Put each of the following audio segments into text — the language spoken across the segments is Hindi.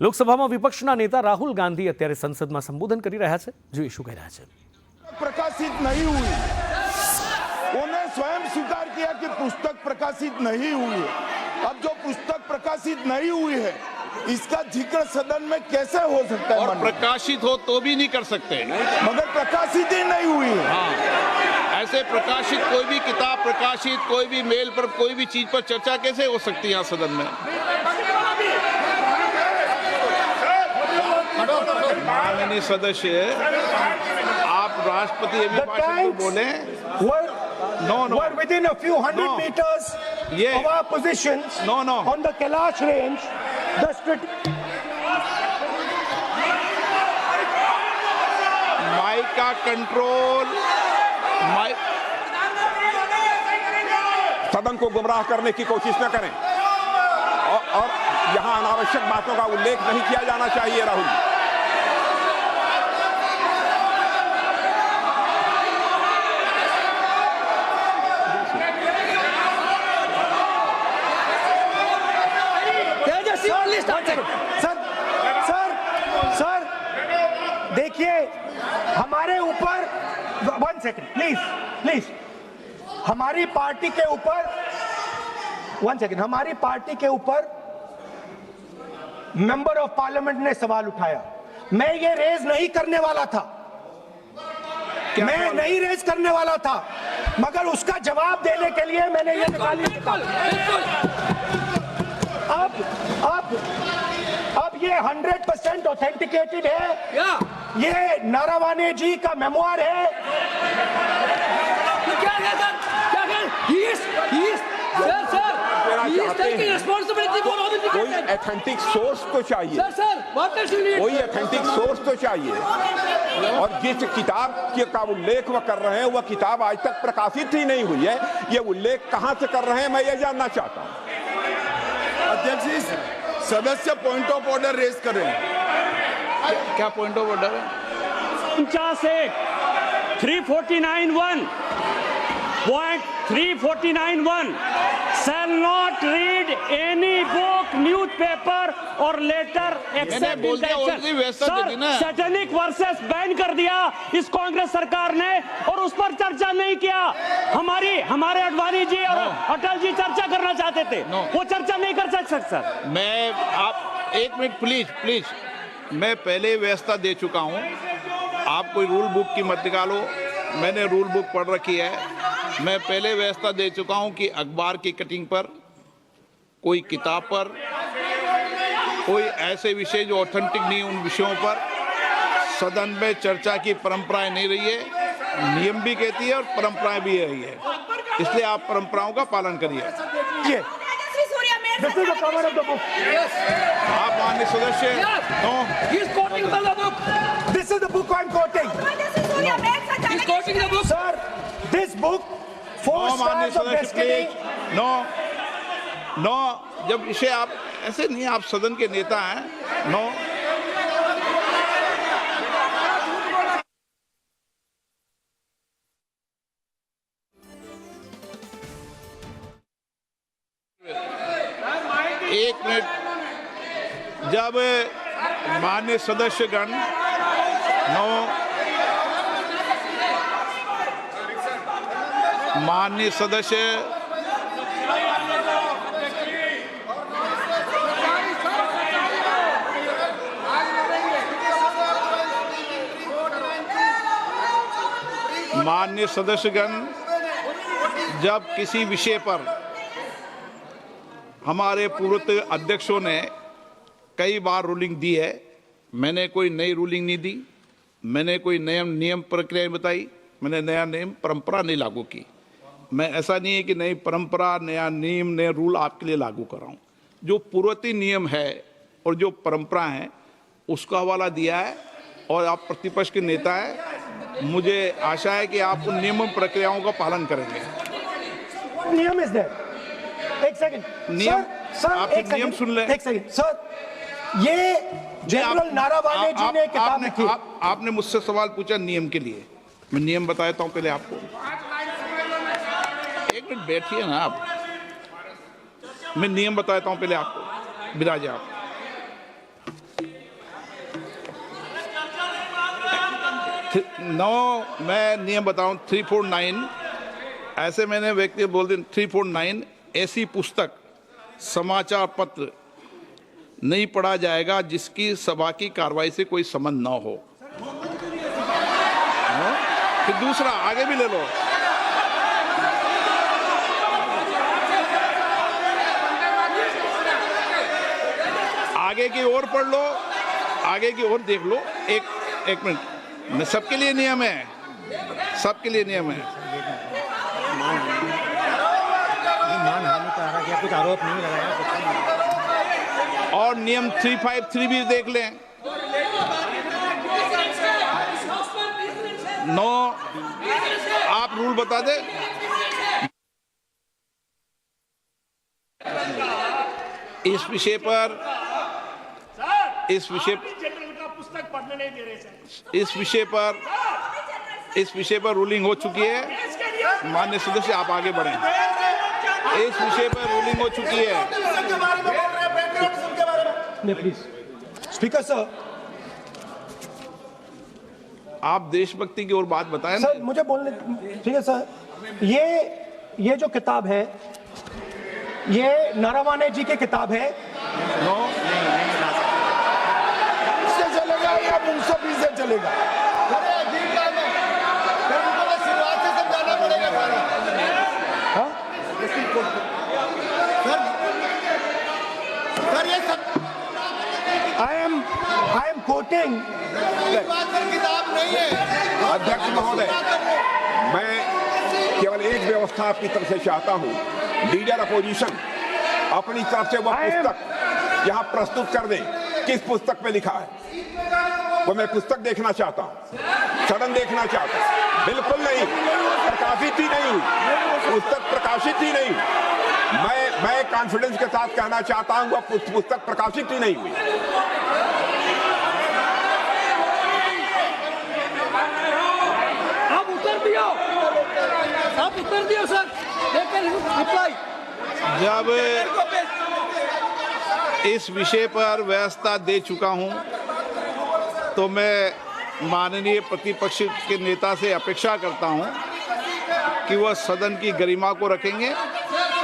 લોકસભામાં વિપક્ષના નેતા રાહુલ ગાંધી અત્યારે સંસદમાં સંબોધન કરી રહ્યા છે। જોઈએ શું કહી રહ્યા છે। प्रकाशित नहीं हुई, उन्हें स्वयं स्वीकार किया कि पुस्तक प्रकाशित नहीं हुई है। अब जो पुस्तक प्रकाशित नहीं हुई है इसका जिक्र सदन में कैसे हो सकता है? और प्रकाशित हो तो भी नहीं कर सकते, मगर प्रकाशित ही नहीं हुई है। हाँ, ऐसे प्रकाशित कोई भी किताब प्रकाशित, कोई भी मेल पर, कोई भी चीज पर चर्चा कैसे हो सकती है यहाँ सदन में? माननीय सदस्य, आप राष्ट्रपति अभिभाषण को बोले। No. We're within a few hundred meters Yeah. of our positions No. on the Kailash range. Mike का कंट्रोल, सदन को गुमराह करने की कोशिश न करें और यहां अनावश्यक बातों का उल्लेख नहीं किया जाना चाहिए। राहुल जी, सर देखिए, हमारे ऊपर 1 सेकंड प्लीज, हमारी पार्टी के ऊपर 1 सेकंड, हमारी पार्टी के ऊपर मेंबर ऑफ पार्लियामेंट ने सवाल उठाया। मैं ये रेज नहीं करने वाला था, मगर उसका जवाब देने के लिए मैंने ये निकाली किताब। अब ये 100% ऑथेंटिकेटेड है। ये नारावाने जी का मेमोयर है। कोई ऑथेंटिक सोर्स तो चाहिए, कोई ऑथेंटिक सोर्स तो चाहिए। और जिस किताब का उल्लेख वह कर रहे हैं वह किताब आज तक प्रकाशित ही नहीं हुई है। ये उल्लेख कहां से कर रहे हैं मैं ये जानना चाहता हूं। अध्यक्ष जी, सदस्य पॉइंट ऑफ ऑर्डर रेज कर रहे हैं। क्या पॉइंट ऑफ ऑर्डर है? 349(1) shall not read any book, newspaper or letter except in the satanic versus ban कर दिया इस कांग्रेस सरकार ने और उस पर चर्चा नहीं किया। हमारे अडवाणी जी और अटल जी चर्चा करना चाहते थे, वो चर्चा नहीं कर सकते। सर आप 1 मिनट प्लीज, मैं पहले व्यवस्था दे चुका हूं। आप कोई रूल बुक की मत निकालो, मैंने रूल बुक पढ़ रखी है। मैं पहले व्यवस्था दे चुका हूं कि अखबार की कटिंग पर, कोई किताब पर, कोई ऐसे विषय जो ऑथेंटिक नहीं, उन विषयों पर सदन में चर्चा की परंपराएं नहीं रही है। नियम भी कहती है और परंपराएं भी रही है, इसलिए आप परंपराओं का पालन करिए। आप माननीय सदस्य, This is the book I'm quoting. He's quoting the book. Sir, this book, Four माननीय Stars of सदस्य Destiny. नो, जब इसे आप ऐसे नहीं, आप सदन के नेता हैं। नो, एक मिनट, जब माननीय सदस्यगण माननीय सदस्य माननीय सदस्यगण, जब किसी विषय पर हमारे पूर्व अध्यक्षों ने कई बार रूलिंग दी है, मैंने कोई नई रूलिंग नहीं दी, मैंने कोई नियम प्रक्रिया बताई, मैंने नया नियम परंपरा नहीं लागू की। मैं ऐसा नहीं है कि नई परंपरा, नया नियम, नए रूल आपके लिए लागू कर रहा हूँ। जो पूर्ववर्ती नियम है और जो परंपरा है उसका हवाला दिया है। और आप प्रतिपक्ष के नेता हैं, मुझे आशा है कि आप उन नियम प्रक्रियाओं का पालन करेंगे। नियम इज देयर। एक सेकंड, नियम, सर, आप एक नियम सुन लें। एक सेकंड सर, ये जनरल नारावाने जी ने किताब लिखी। आपने मुझसे सवाल पूछा नियम के लिए, मैं नियम बताता हूं पहले आपको। एक मिनट बैठिए ना आप, मैं नियम बताता हूं पहले आपको। विराज आप मैं नियम बताऊं 349 ऐसे मैंने व्यक्ति बोल दी 349 ऐसी पुस्तक समाचार पत्र नहीं पढ़ा जाएगा जिसकी सभा की कार्रवाई से कोई संबंध ना हो। फिर दूसरा आगे भी ले लो। आगे की ओर पढ़ लो, आगे की ओर देख लो। एक मिनट, सबके लिए नियम है, सबके लिए नियम है। कुछ आरोप नहीं लगाया। और नियम 353 भी देख लें। 9 आप रूल बता दे। इस विषय पर इस विषय पर रूलिंग हो चुकी है। माननीय सदस्य आप आगे बढ़ें। इस विषय पर रूलिंग हो चुकी है। प्लीज स्पीकर सर, आप देशभक्ति की ओर बात बताएं। सर मुझे बोलने, ठीक है सर। ये जो किताब है, ये नारावाने जी की किताब है। नो, इससे चलेगा या मुंसफी से चलेगा? I am quoting. अध्यक्ष महोदय, मैं केवल एक व्यवस्था आपकी तरफ से चाहता हूं। लीडर अपोजिशन अपनी तरफ से वह पुस्तक यहां प्रस्तुत कर दें। किस पुस्तक पे लिखा है वो मैं पुस्तक देखना चाहता हूं, सदन देखना चाहता हूं। बिल्कुल नहीं, प्रकाशित ही नहीं हुई पुस्तक, प्रकाशित ही नहीं। मैं कॉन्फिडेंस के साथ कहना चाहता हूं वह पुस्तक प्रकाशित ही नहीं हुई। आप उत्तर दियो सर। रिप्लाई। जब इस विषय पर व्यवस्था दे चुका हूं तो मैं माननीय प्रतिपक्ष के नेता से अपेक्षा करता हूं कि वह सदन की गरिमा को रखेंगे।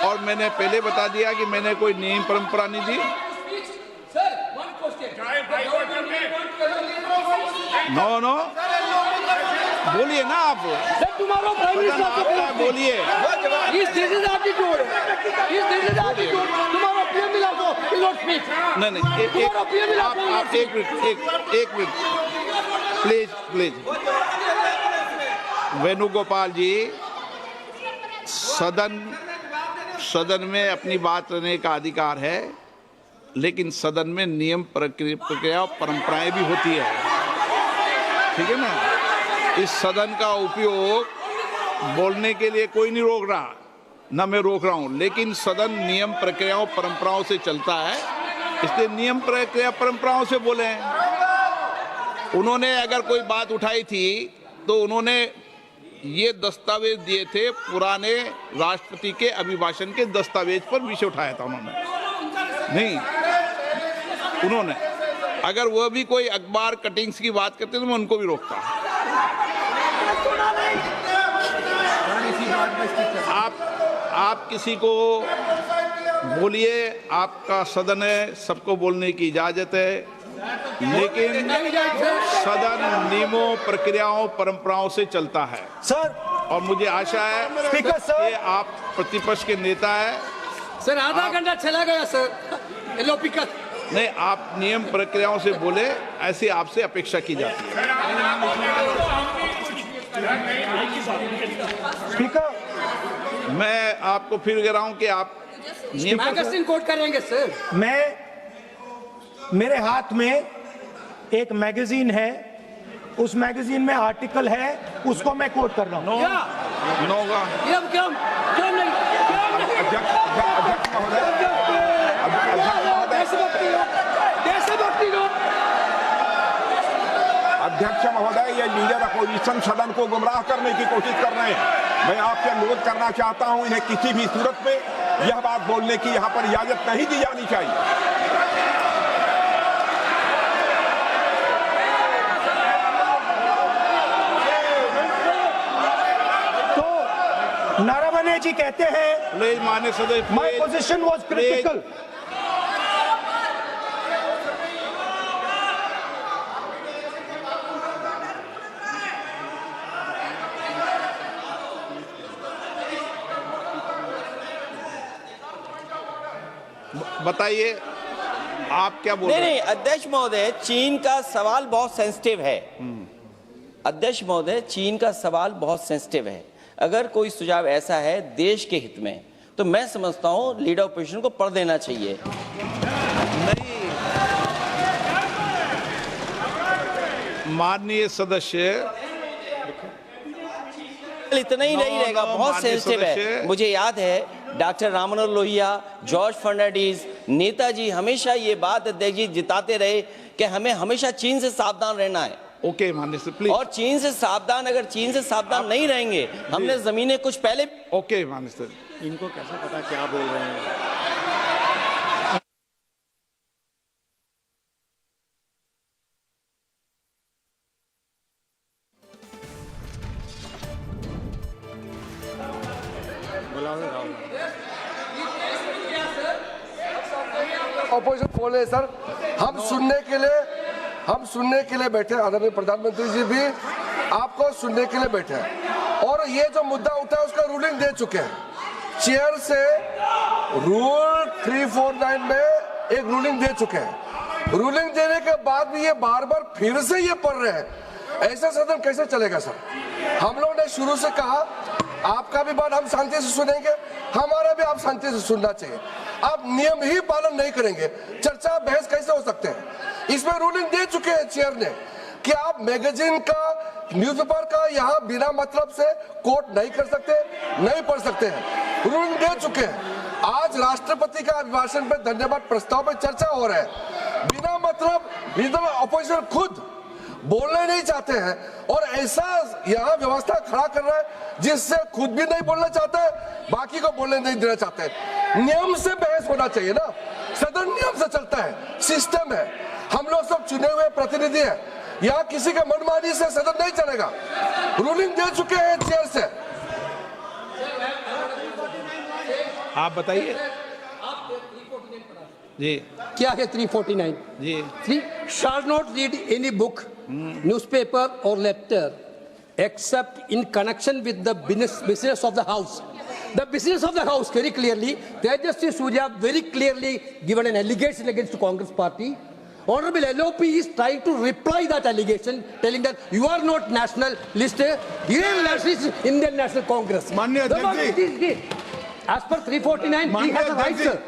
और मैंने पहले बता दिया कि मैंने कोई नियम परंपरा नहीं दी। नो बोलिए ना आप। बोलिए। नहीं, एक मिनट प्लीज। वेणुगोपाल जी, सदन में अपनी बात करने का अधिकार है, लेकिन सदन में नियम प्रक्रिया और परंपराएं भी होती है, ठीक है ना। इस सदन का उपयोग बोलने के लिए कोई नहीं रोक रहा, ना मैं रोक रहा हूं, लेकिन सदन नियम प्रक्रियाओं परंपराओं से चलता है, इसलिए नियम प्रक्रिया परंपराओं से बोले। उन्होंने अगर कोई बात उठाई थी तो उन्होंने ये दस्तावेज दिए थे, पुराने राष्ट्रपति के अभिभाषण के दस्तावेज पर विषय उठाया था उन्होंने। नहीं, उन्होंने अगर वह भी कोई अखबार कटिंग्स की बात करते तो मैं उनको भी रोकता। आप किसी को बोलिए, आपका सदन है, सबको बोलने की इजाजत है, लेकिन सदन नियमों प्रक्रियाओं परंपराओं से चलता है सर। और मुझे आशा है स्पीकर सर, कि आप प्रतिपक्ष के नेता है। सर आधा घंटा चला गया सर। नहीं, आप नियम प्रक्रियाओं से बोले, ऐसी आपसे अपेक्षा की जाती है। स्पीकर, मैं आपको फिर कह रहा हूं कि आप मैगजीन कोट करेंगे सर। मेरे हाथ में एक मैगजीन है, उस मैगजीन में आर्टिकल है, उसको मैं कोट कर रहा हूँ। क्यों नहीं? अध्यक्ष महोदय, ये लीडर अपोजिशन सदन को गुमराह करने की कोशिश कर रहे हैं। मैं आपसे अनुरोध करना चाहता हूं, इन्हें किसी भी सूरत में यह बात बोलने की यहां पर इजाजत नहीं दी जानी चाहिए। नारावणे जी कहते हैं प्लीज माननीय सदस्य, माय पोजीशन वाज क्रिटिकल। बताइए आप क्या बोल नहीं रहे हैं? नहीं अध्यक्ष महोदय, चीन का सवाल बहुत सेंसिटिव है। अध्यक्ष महोदय, चीन का सवाल बहुत सेंसिटिव है। अगर कोई सुझाव ऐसा है देश के हित में, तो मैं समझता हूं लीडर ऑपोजिशन को पढ़ देना चाहिए। नहीं, माननीय सदस्य, इतना ही नहीं रहेगा, बहुत माननीय सेंसिटिव है। सदस्य। मुझे याद है डॉक्टर राम मनोहर लोहिया, जॉर्ज फर्नांडीज, नेताजी हमेशा ये बात अध्यक्ष जी जिताते रहे कि हमें हमेशा चीन से सावधान रहना है। ओके माननीय सदस्य, प्लीज। और चीन से सावधान, अगर चीन से सावधान नहीं रहेंगे, हमने जमीनें कुछ पहले। ओके माननीय सदस्य। इनको कैसे पता क्या बोल रहे हैं? ऑपोजिशन बोल रहे हैं सर, हम सुनने के लिए बैठे हैं। आदरणीय प्रधानमंत्री जी भी आपको सुनने के लिए बैठे हैं और ये जो मुद्दा उठा है उसका रूलिंग दे चुके हैं। चेयर से रूल 349 में एक रूलिंग दे चुके हैं। रूलिंग देने के बाद भी ये बार बार फिर से ये पढ़ रहे हैं, ऐसा सदन कैसे चलेगा सर? हम लोग ने शुरू से कहा आपका भी बात हम शांति से सुनेंगे, हमारा भी आप शांति से सुनना चाहिए। आप नियम ही पालन नहीं करेंगे, चर्चा बहस कैसे हो सकते हैं? इसमें रूलिंग दे चुके हैं चेयर ने कि आप मैगजीन का, न्यूज़पेपर का यहाँ बिना मतलब से कोट नहीं कर सकते, नहीं पढ़ सकते हैं। रूलिंग दे चुके हैं। आज राष्ट्रपति का अभिभाषण पे धन्यवाद प्रस्ताव पे चर्चा हो रहा है। बिना मतलब लीडर ऑपोजिशन खुद बोलने नहीं चाहते हैं और ऐसा यहाँ व्यवस्था खड़ा कर रहा है जिससे खुद भी नहीं बोलना चाहता है, बाकी को बोलने नहीं देना चाहते हैं। नियम से बहस होना चाहिए ना, सदन नियम से चलता है, सिस्टम है। हम लोग सब चुने हुए प्रतिनिधि हैं, यहाँ किसी के मनमानी से सदन नहीं चलेगा। रूलिंग दे चुके हैं चेयर से। आप बताइए जी। क्या है 349? जी। Shall not read any book, newspaper or letter except in connection with the business of the house. The business of the house, very clearly, Tejaswi Surya very clearly given an allegation against the Congress party. Honorable LOP is trying to reply that allegation, telling that you are not nationalist, Indian nationalist, Indian National Congress. माननीय अध्यक्ष जी, as per 349, he has a right, sir.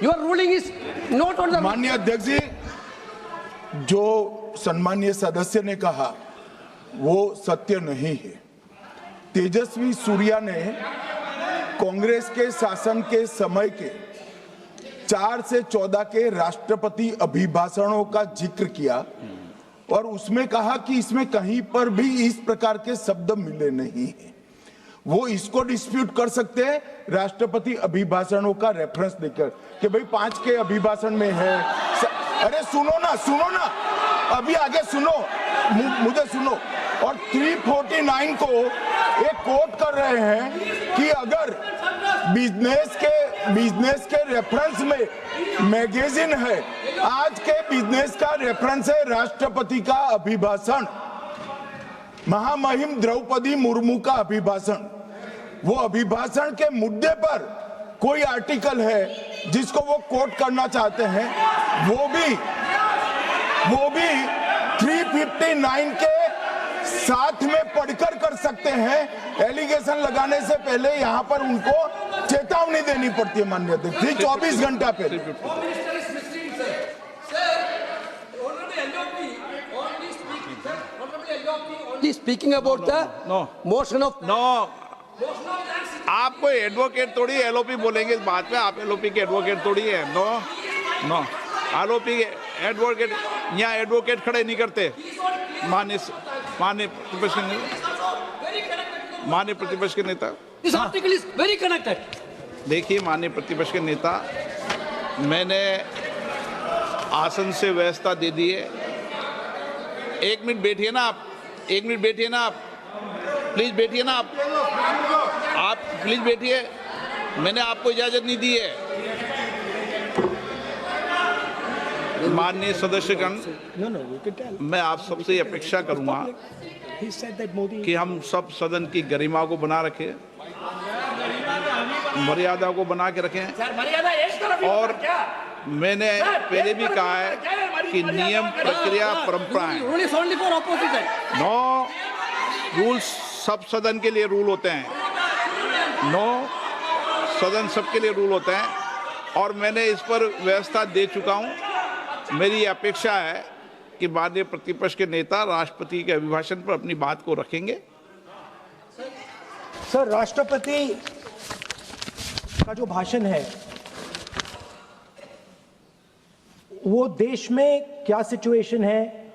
Your ruling is not on the. माननीय अध्यक्ष जी, जो सम्मानीय सदस्य ने कहा वो सत्य नहीं है। तेजस्वी सूर्या ने कांग्रेस के शासन के समय के 4 से 14 के राष्ट्रपति अभिभाषणों का जिक्र किया और उसमें कहा कि इसमें कहीं पर भी इस प्रकार के शब्द मिले नहीं हैं। वो इसको डिस्प्यूट कर सकते हैं राष्ट्रपति अभिभाषणों का रेफरेंस देकर कि भाई 5 के अभिभाषण में है। अरे सुनो ना, अभी आगे सुनो, मुझे सुनो। और 349 को एक कोट कर रहे हैं कि अगर बिजनेस के रेफरेंस में मैगजीन है, आज के बिजनेस का रेफरेंस है राष्ट्रपति का अभिभाषण, महामहिम द्रौपदी मुर्मू का अभिभाषण। वो अभिभाषण के मुद्दे पर कोई आर्टिकल है जिसको वो कोट करना चाहते हैं, वो भी 359 के साथ में पढ़कर कर सकते हैं। एलिगेशन लगाने से पहले यहाँ पर उनको चेतावनी देनी पड़ती है माननीय अध्यक्ष, 24 घंटा पहले। Speaking about the motion of आप कोई एडवोकेट थोड़ी एलओपी बोलेंगे इस बात में, आप एलओपी के एडवोकेट थोड़ी है। नो एलओपी के एडवोकेट, यहाँ एडवोकेट खड़े नहीं करते। माननीय प्रतिपक्ष के नेता, this article is very connected. देखिए माननीय प्रतिपक्ष के नेता, मैंने आसन से व्यवस्था दे दी है। 1 मिनट बैठिए ना आप, 1 मिनट बैठिए ना आप, प्लीज बैठिए ना आप प्लीज बैठिए, मैंने आपको इजाजत नहीं दी है। माननीय सदस्यगण, मैं आप सबसे अपेक्षा करूंगा कि हम सब सदन की गरिमा को बना रखें, मर्यादा को बना के रखें। और मैंने पहले भी कहा है कि नियम, प्रक्रिया, परंपराएं, नो रूल्स सब सदन के लिए रूल होते हैं, नो सदन सबके लिए रूल होते हैं। और मैंने इस पर व्यवस्था दे चुका हूं। मेरी अपेक्षा है कि माननीय प्रतिपक्ष के नेता राष्ट्रपति के अभिभाषण पर अपनी बात को रखेंगे। सर, राष्ट्रपति का जो भाषण है वो देश में क्या सिचुएशन है,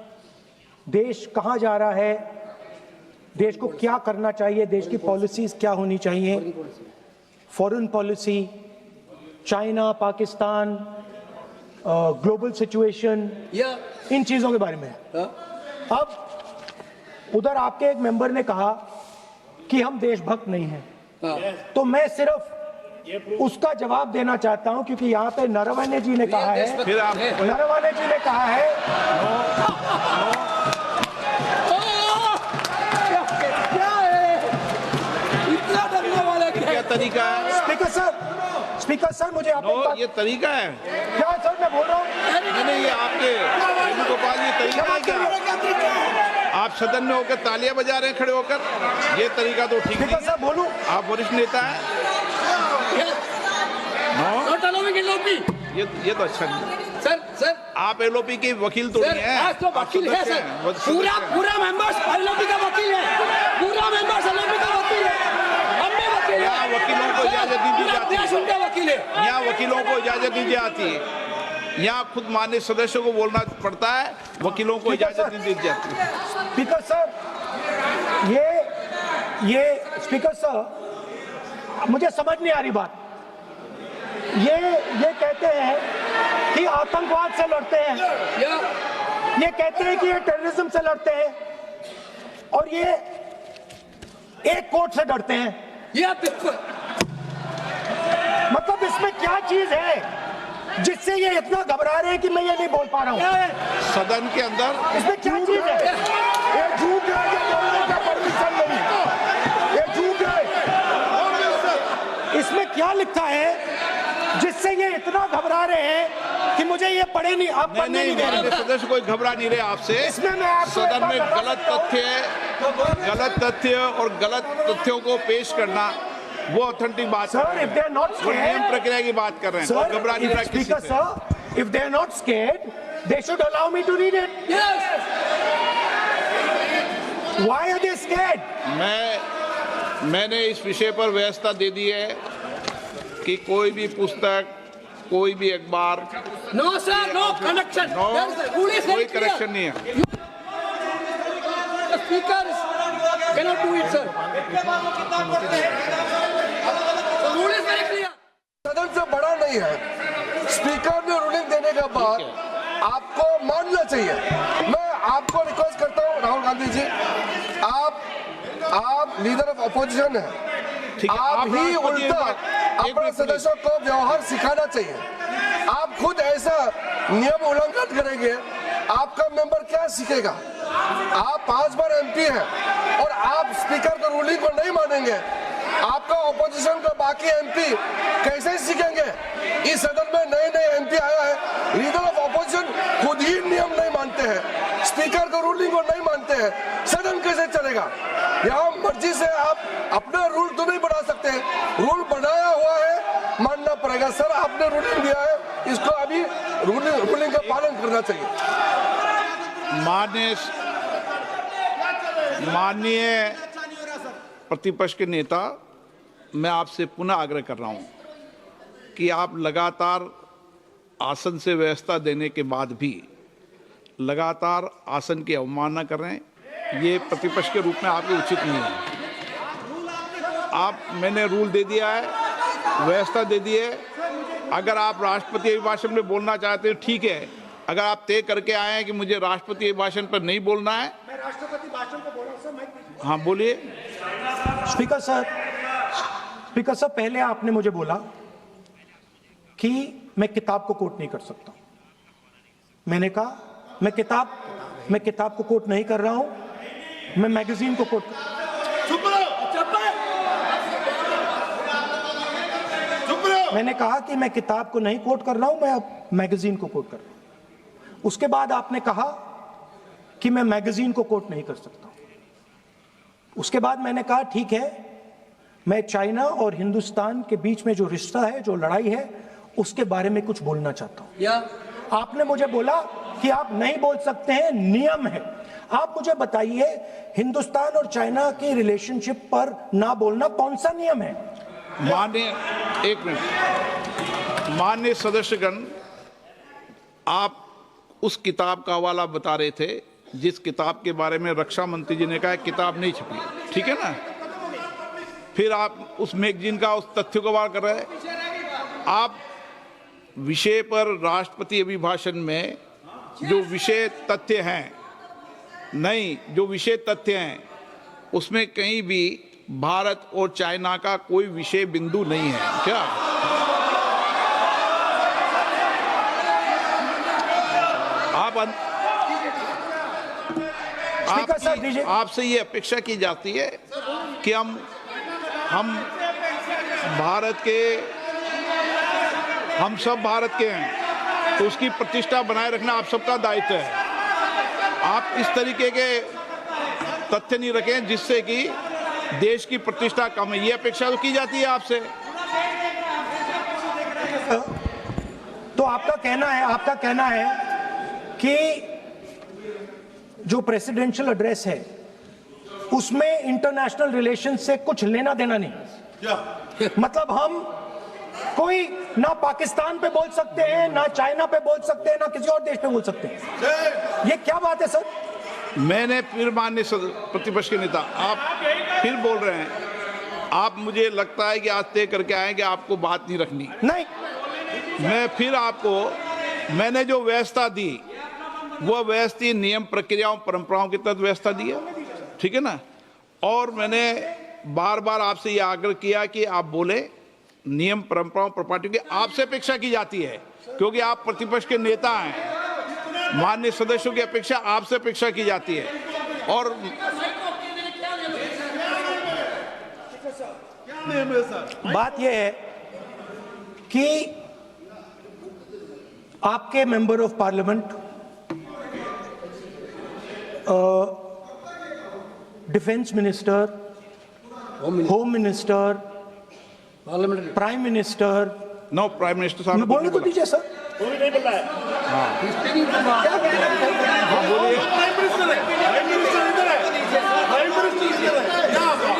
देश कहां जा रहा है, देश को क्या करना चाहिए, देश की पॉलिसीज क्या होनी चाहिए, foreign policy, China, Pakistan, global situation, इन चीजों के बारे में। अब उधर आपके एक मेंबर ने कहा कि हम देशभक्त नहीं हैं, तो मैं सिर्फ उसका जवाब देना चाहता हूं, क्योंकि यहाँ पे नरवणे जी ने कहा है, नरवणे जी ने कहा है क्या तरीका है? स्पीकर सर, मुझे ये तरीका है क्या सर, मैं बोल रहा हूँ। नहीं, ये आपके वेणुगोपाल, ये तरीका है क्या? आप सदन में होकर तालियां बजा रहे हैं खड़े होकर, ये तरीका तो ठीक नहीं है। बोलूं, आप वरिष्ठ नेता हैं। ये तो अच्छा नहीं। सर आप एलओपी के वकील तो नहीं है, तो वकील है सर, पूरा मेंबर्स एलओपी का वकील है, पूरा मेंबर्स एलओपी का वकील है, हम भी वकील हैं। यहाँ वकीलों को इजाजत नहीं दी जाती देश उनका वकील है, यहाँ वकीलों को इजाजत नहीं दी जाती है, यहाँ खुद माननीय सदस्यों को बोलना पड़ता है, वकीलों को इजाजत नहीं दी जाती। स्पीकर सर, ये स्पीकर सर, मुझे समझ नहीं आ रही बात। ये कहते हैं कि आतंकवाद से लड़ते हैं, ये कहते हैं कि ये टेररिज्म से लड़ते हैं, और ये एक कोर्ट से डरते हैं। मतलब इसमें क्या चीज है जिससे ये इतना घबरा रहे हैं कि मैं ये नहीं बोल पा रहा हूँ सदन के अंदर? इसमें क्या चीज है? ये झूठ है, ये बोलने का परमिशन नहीं, ये झूठ है। इसमें क्या लिखा है जिससे ये इतना घबरा रहे हैं कि मुझे ये पढ़े नहीं, आप पढ़ने नहीं दे रहे। सदस्य कोई घबरा नहीं रहे आपसे। इसमें मैं आपको सदन में गलत तथ्य और गलत तथ्यों को पेश करना वो ऑथेंटिक बात है। Sir, if they are not वो नियम scared, प्रक्रिया की बात कर रहे हैं, sir, घबरा नहीं रहा किसी Speaker से। sir, if they are not scared, they should allow me to read it. Yes. Why are they scared? मैंने इस विषय पर व्यवस्था दे दी है कि कोई भी पुस्तक, कोई भी अखबार, No sir, no connection. No, Rule is कोई very clear. करेक्शन नहीं है। The speaker cannot do it, sir. The rule is very clear. सदन से बड़ा नहीं है। स्पीकर ने रूलिंग देने के बाद आपको मानना चाहिए। मैं आपको रिक्वेस्ट करता हूँ राहुल गांधी जी, आप लीडर ऑफ अपोजिशन हैं, आप ही उल्टा अपने सदस्यों को व्यवहार सिखाना चाहिए। आप खुद ऐसा नियम उल्लंघन करेंगे, आपका मेंबर क्या सीखेगा? आप 5 बार एमपी हैं और आप स्पीकर का रूलिंग को नहीं मानेंगे, आपका ऑपोजिशन का बाकी एमपी कैसे सीखेंगे? इस सदन में नए एमपी आया है, लीडर ऑफ ऑपोजिशन खुद ही नियम नहीं मानते हैं, स्पीकर का रूलिंग को नहीं मानते हैं, सदन कैसे चलेगा? यहाँ मर्जी से आप अपना रूल तो नहीं बना सकते, रूल बनाया हुआ है, मानना पड़ेगा। सर, आपने रूलिंग दिया है, इसको अभी रूलिंग का पालन करना चाहिए। माननीय प्रतिपक्ष के नेता, मैं आपसे पुनः आग्रह कर रहा हूं कि आप लगातार आसन से व्यवस्था देने के बाद भी लगातार आसन की अवमानना कर रहे हैं। ये प्रतिपक्ष के रूप में आपके उचित नहीं है। मैंने रूल दे दिया है, व्यवस्था दे दी है। अगर आप राष्ट्रपति अभिभाषण में बोलना चाहते हैं, ठीक है। अगर आप तय करके आए हैं कि मुझे राष्ट्रपति अभिभाषण पर नहीं बोलना है, मैं राष्ट्रपति भाषण को बोल रहा हूं सर। हाँ बोलिए। स्पीकर स्पीकर साहब, पहले आपने मुझे बोला कि मैं किताब को कोट नहीं कर सकता। मैंने कहा मैं किताब को कोट नहीं कर रहा हूं, मैं मैगजीन को कोट मैंने कहा कि मैं किताब को नहीं कोट कर रहा हूं, मैं अब मैगजीन को कोट कर रहा हूं। उसके बाद आपने कहा कि मैं मैगजीन को कोट नहीं कर सकता। उसके बाद मैंने कहा ठीक है, मैं चाइना और हिंदुस्तान के बीच में जो रिश्ता है, जो लड़ाई है, उसके बारे में कुछ बोलना चाहता हूं। आपने मुझे बोला कि आप नहीं बोल सकते हैं, नियम है। आप मुझे बताइए, हिंदुस्तान और चाइना की रिलेशनशिप पर ना बोलना कौन सा नियम है? माननीय सदस्यगण, आप उस किताब का हवाला बता रहे थे जिस किताब के बारे में रक्षा मंत्री जी ने कहा किताब नहीं छपी, ठीक है ना? फिर आप उस मैगजीन का उस तथ्य को वार कर रहे हैं। आप विषय पर राष्ट्रपति अभिभाषण में जो विषय तथ्य हैं, नहीं, जो विषय तथ्य हैं उसमें कहीं भी भारत और चाइना का कोई विषय बिंदु नहीं है क्या? आपसे ये अपेक्षा की जाती है कि हम सब भारत के हैं, तो उसकी प्रतिष्ठा बनाए रखना आप सबका दायित्व है। आप इस तरीके के तथ्य नहीं रखें जिससे कि देश की प्रतिष्ठा कम है, ये अपेक्षा तो की जाती है आपसे। तो आपका कहना है कि जो प्रेसिडेंशियल एड्रेस है उसमें इंटरनेशनल रिलेशन से कुछ लेना देना नहीं। मतलब हम कोई ना पाकिस्तान पे बोल सकते हैं, ना चाइना पे बोल सकते हैं, ना किसी और देश पे बोल सकते हैं। ये क्या बात है सर? मैंने फिर माननीय प्रतिपक्ष के नेता, आप फिर बोल रहे हैं। आप, मुझे लगता है कि आज तय करके आए कि आपको बात नहीं रखनी। नहीं, मैं फिर आपको, मैंने जो व्यवस्था दी वो व्यवस्था नियम, प्रक्रियाओं, परंपराओं के तहत व्यवस्था दी है, ठीक है ना? और मैंने बार बार आपसे ये आग्रह किया कि आप बोले, नियम, परंपराओं, प्रॉपर्टी की आपसे अपेक्षा की जाती है क्योंकि आप प्रतिपक्ष के नेता हैं। माननीय सदस्यों की अपेक्षा आपसे अपेक्षा की जाती है। और बात यह है कि आपके member of parliament, defence minister, home minister, prime minister, no, prime minister साहब बोलने तो दीजिए सर।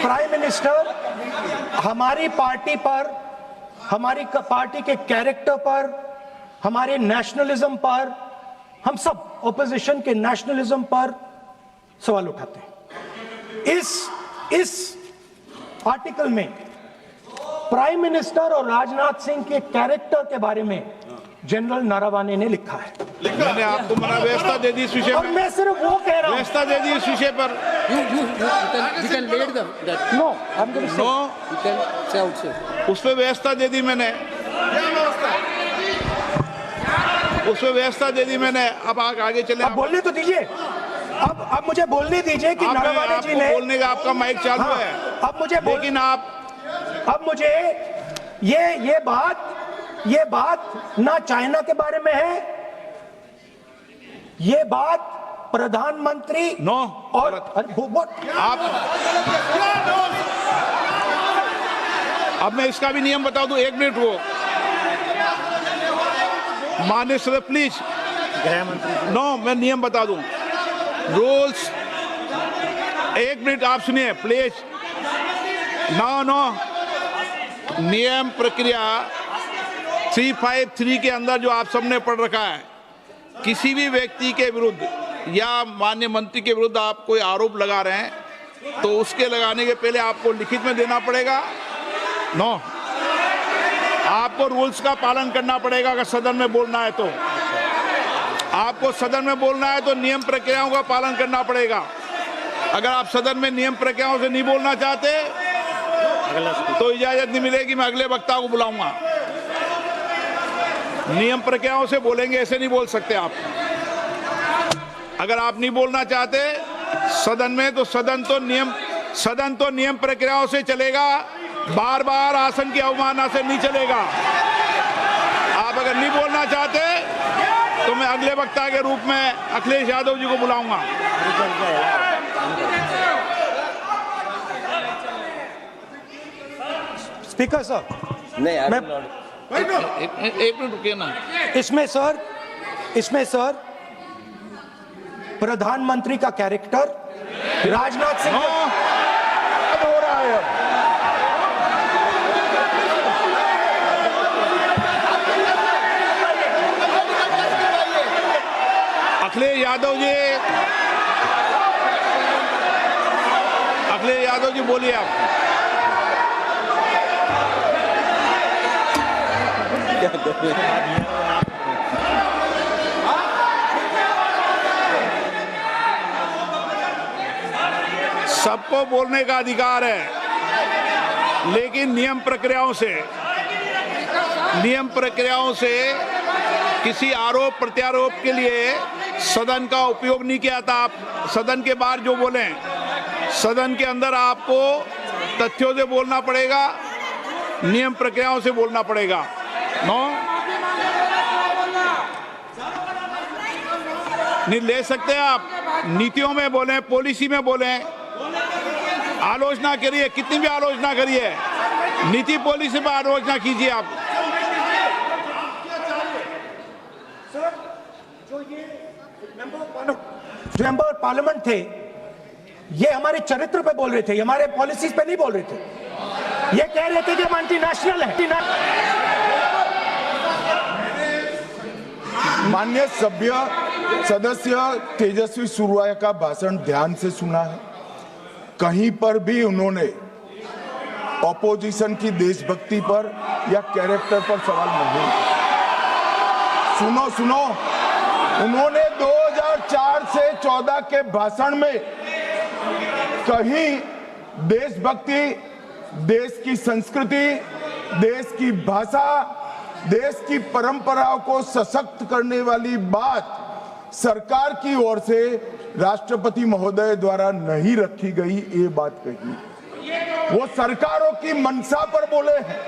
प्राइम मिनिस्टर हमारी पार्टी पर, हमारी पार्टी के कैरेक्टर पर, हमारे नेशनलिज्म पर, हम सब ऑपोजिशन के नेशनलिज्म पर सवाल उठाते हैं। इस आर्टिकल में प्राइम मिनिस्टर और राजनाथ सिंह के कैरेक्टर के बारे में जनरल नारावाने ने लिखा है। मैंने आपको मना व्यवस्था दे दी इस विषय और पर, मैं सिर्फ वो कह रहा हूं, व्यवस्था दे दी इस विषय पर। उस पर व्यवस्था दे दी मैंने, अब आगे चले। अब बोलने तो दीजिए, अब मुझे बोलने दीजिए कि नारावाने जी ने, बोलने का आपका माइक चालू है। अब मुझे, लेकिन अब मुझे ये बात ना चाइना के बारे में है, ये बात प्रधानमंत्री नो और आप, अब मैं इसका भी नियम बता दूं, 1 मिनट वो माननीय सदस्य प्लीज, नो, मैं नियम बता दूं, रूल्स, 1 मिनट आप सुनिए प्लीज। नो, नियम प्रक्रिया 353 के अंदर जो आप सबने पढ़ रखा है, किसी भी व्यक्ति के विरुद्ध या माननीय मंत्री के विरुद्ध आप कोई आरोप लगा रहे हैं तो उसके लगाने के पहले आपको लिखित में देना पड़ेगा। नो, आपको रूल्स का पालन करना पड़ेगा। अगर सदन में बोलना है तो आपको सदन में बोलना है तो नियम प्रक्रियाओं का पालन करना पड़ेगा। अगर आप सदन में नियम प्रक्रियाओं से नहीं बोलना चाहते तो इजाजत नहीं मिलेगी, मैं अगले वक्ता को बुलाऊंगा। नियम प्रक्रियाओं से बोलेंगे, ऐसे नहीं बोल सकते आप। अगर आप नहीं बोलना चाहते सदन में तो सदन तो नियम प्रक्रियाओं से चलेगा, बार बार आसन की अवमानना से नहीं चलेगा। आप अगर नहीं बोलना चाहते तो मैं अगले वक्ता के रूप में अखिलेश यादव जी को बुलाऊंगा। स्पीकर सर, नहीं मैं एक मिनट रुकिए ना। इसमें सर प्रधानमंत्री का कैरेक्टर राजनाथ सिंह हो रहा है। अखिलेश यादव जी बोलिए आप। सबको बोलने का अधिकार है, लेकिन नियम प्रक्रियाओं से किसी आरोप प्रत्यारोप के लिए सदन का उपयोग नहीं किया था। आप सदन के बाहर जो बोलें, सदन के अंदर आपको तथ्यों से बोलना पड़ेगा, नियम प्रक्रियाओं से बोलना पड़ेगा। नहीं ले सकते आप। नीतियों में बोलें, पॉलिसी में बोलें, आलोचना करिए, कितनी भी आलोचना करिए, नीति पॉलिसी पर आलोचना कीजिए आप। जो ये मेंबर पार्लियामेंट थे, ये हमारे चरित्र पे बोल रहे थे, हमारे पॉलिसीज पे नहीं बोल रहे थे। ये कह रहे थे कि हम एंटी नेशनल है। माननीय सदस्य तेजस्वी सूर्या का भाषण ध्यान से सुना है। कहीं पर भी उन्होंने ऑपोजिशन की देशभक्ति पर या कैरेक्टर पर सवाल नहीं। सुनो, उन्होंने 2004 से 14 के भाषण में कहीं देशभक्ति, देश की संस्कृति, देश की भाषा, देश की परंपराओं को सशक्त करने वाली बात सरकार की ओर से राष्ट्रपति महोदय द्वारा नहीं रखी गई। ये बात कही, वो सरकारों की मंशा पर बोले हैं।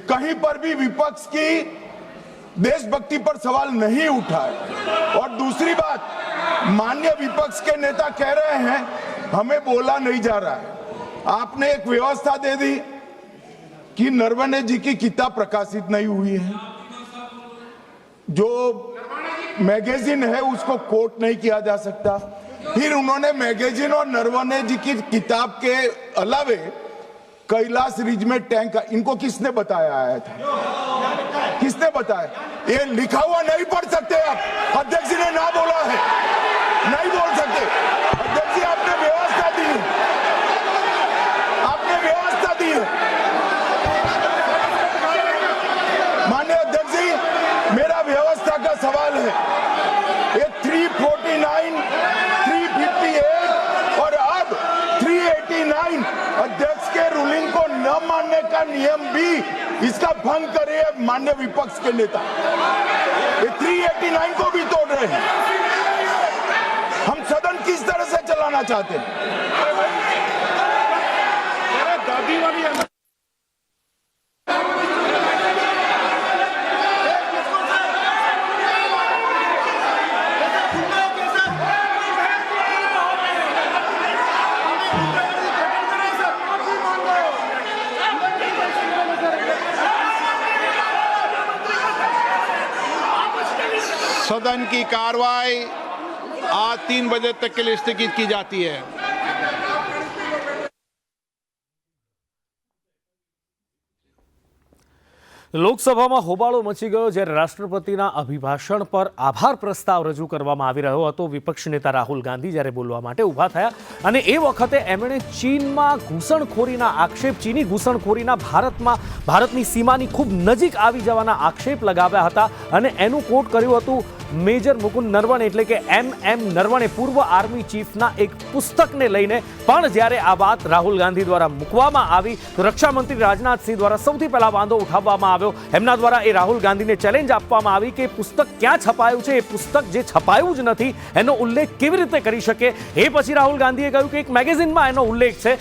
कहीं पर भी विपक्ष की देशभक्ति पर सवाल नहीं उठा है। और दूसरी बात, माननीय विपक्ष के नेता कह रहे हैं हमें बोला नहीं जा रहा है। आपने एक व्यवस्था दे दी कि नरवणे जी की किताब प्रकाशित नहीं हुई है, जो मैगजीन है उसको कोट नहीं किया जा सकता। फिर उन्होंने मैगजीन और नरवणे जी की किताब के अलावे कैलाश रिज में टैंक, इनको किसने बताया आया था? किसने बताया? ये लिखा हुआ नहीं पढ़ सकते आप। अध्यक्ष जी ने ना बोला है, नहीं बोल सकते। अध्यक्ष जी आपने व्यवस्था दी है, आपने व्यवस्था दी है। माननीय अध्यक्ष जी, मेरा व्यवस्था का सवाल है। ये 349, 358 और अब 389 अध्यक्ष के रूलिंग को न मानने का नियम भी इसका भंग करे माननीय विपक्ष के नेता। ये 389 को भी तोड़ रहे हैं। हम सदन किस तरह से चलाना चाहते हैं? दादी वाली सदन की कार्रवाई आज 3 बजे तक के लिए स्थगित की जाती है। લોકસભામાં હોબાળો મચી ગયો જ્યારે રાષ્ટ્રપતિના અભિભાષણ પર આભાર પ્રસ્તાવ રજૂ કરવામાં આવી રહ્યો હતો. વિપક્ષ નેતા રાહુલ ગાંધી જ્યારે બોલવા માટે ઊભા થયા અને એ વખતે એમણે ચીનમાં ઘૂસણખોરીના આક્ષેપ, ચીની ઘૂસણખોરીના ભારતની સીમાની ખૂબ નજીક આવી જવાના આક્ષેપ લગાવ્યા હતા અને એનું કોટ કર્યું હતું મેજર મુકુંદ નરવણે એટલે કે MM નરવણે, પૂર્વ આર્મી ચીફના એક પુસ્તકને લઈને. પણ જ્યારે આ વાત રાહુલ ગાંધી દ્વારા મૂકવામાં આવી તો રક્ષામંત્રી રાજનાથસિંહ દ્વારા સૌથી પહેલા વાંધો ઉઠાવવામાં આવ્યો. એમના દ્વારા એ રાહુલ ગાંધીને ચેલેન્જ આપવામાં આવી કે પુસ્તક ક્યાં છપાયું છે, એ પુસ્તક જે છપાયું જ નથી એનો ઉલ્લેખ કેવી રીતે કરી શકે. એ પછી રાહુલ ગાંધીએ કહ્યું કે એક મેગેઝિનમાં એનો ઉલ્લેખ છે.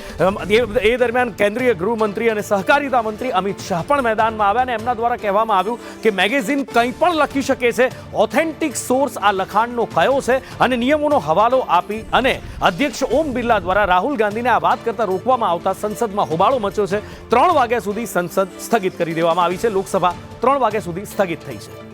એ દરમિયાન કેન્દ્રીય ગૃહમંત્રી અને સહકારિતા મંત્રી અમિત શાહ પણ મેદાનમાં આવ્યા અને એમના દ્વારા કહેવામાં આવ્યું કે મેગેઝિન કંઈ પણ લખી શકે છે, ઓથેન્ટિક સોર્સ આ લખાણનો કયો છે, અને નિયમોનો હવાલો આપી અને અધ્યક્ષ ઓમ બિરલા દ્વારા રાહુલ ગાંધીને આ વાત કરતા રોકવામાં આવતા સંસદમાં હોબાળો મચ્યો છે. 3 વાગ્યા સુધી સંસદ સ્થગિત કરી દેવામાં આવી છે. લોકસભા 3 વાગ્યા સુધી સ્થગિત થઈ છે.